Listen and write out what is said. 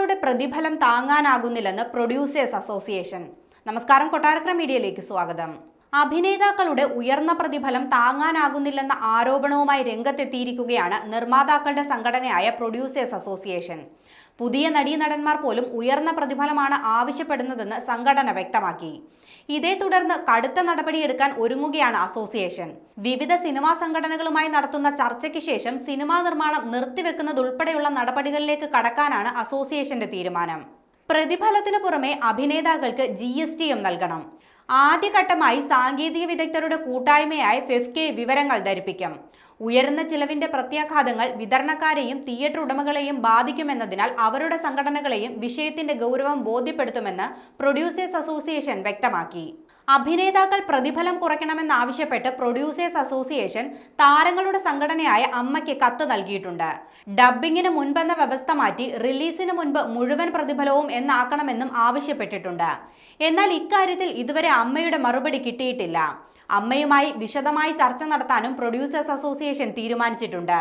അഭിനേതാക്കളുടെ പ്രതിഫലം താങ്ങാനാകുന്നില്ലെന്ന് producers association. നമസ്കാരം, കൊട്ടാരക്കര മീഡിയയിലേക്ക് സ്വാഗതം. അഭിനേതാക്കളുടെ ഉയർന്ന പ്രതിഫലം താങ്ങാനാകുന്നില്ലെന്ന ആരോപണവുമായി രംഗത്തെത്തിയിരിക്കുകയാണ് നിർമ്മാതാക്കളുടെ സംഘടനയായ പ്രൊഡ്യൂസേഴ്സ് അസോസിയേഷൻ. പുതിയ നടീനടന്മാർ പോലും ഉയർന്ന പ്രതിഫലമാണ് ആവശ്യപ്പെടുന്നതെന്ന് സംഘടന വ്യക്തമാക്കി. ഇതേ തുടർന്ന് കടുത്ത നടപടിയെടുക്കാൻ ഒരുങ്ങുകയാണ് അസോസിയേഷൻ. വിവിധ സിനിമാ സംഘടനകളുമായി നടത്തുന്ന ചർച്ചയ്ക്ക് ശേഷം സിനിമാ നിർമ്മാണം നിർത്തിവെക്കുന്നതുൾപ്പെടെയുള്ള നടപടികളിലേക്ക് കടക്കാനാണ് അസോസിയേഷന്റെ തീരുമാനം. പ്രതിഫലത്തിന് പുറമെ അഭിനേതാക്കൾക്ക് GSTയും നൽകണം. ആദ്യഘട്ടമായി സാങ്കേതിക വിദഗ്ധരുടെ കൂട്ടായ്മയായ FEFCA വിവരങ്ങൾ ധരിപ്പിക്കും. ഉയർന്ന ചിലവിന്റെ പ്രത്യാഘാതങ്ങൾ വിതരണക്കാരെയും തിയേറ്റർ ഉടമകളെയും ബാധിക്കുമെന്നതിനാൽ അവരുടെ സംഘടനകളെയും വിഷയത്തിന്റെ ഗൗരവം ബോധ്യപ്പെടുത്തുമെന്ന് പ്രൊഡ്യൂസേഴ്സ് അസോസിയേഷൻ വ്യക്തമാക്കി. അഭിനേതാക്കൾ പ്രതിഫലം കുറയ്ക്കണമെന്നാവശ്യപ്പെട്ട് പ്രൊഡ്യൂസേഴ്സ് അസോസിയേഷൻ താരങ്ങളുടെ സംഘടനയായ അമ്മയ്ക്ക് കത്ത് നൽകിയിട്ടുണ്ട്. ഡബ്ബിങ്ങിന് മുൻപെന്ന വ്യവസ്ഥ മാറ്റി റിലീസിന് മുൻപ് മുഴുവൻ പ്രതിഫലവും എന്നാക്കണമെന്നും ആവശ്യപ്പെട്ടിട്ടുണ്ട്. എന്നാൽ ഇക്കാര്യത്തിൽ ഇതുവരെ അമ്മയുടെ മറുപടി കിട്ടിയിട്ടില്ല. അമ്മയുമായി വിശദമായി ചർച്ച നടത്താനും പ്രൊഡ്യൂസേഴ്സ് അസോസിയേഷൻ തീരുമാനിച്ചിട്ടുണ്ട്.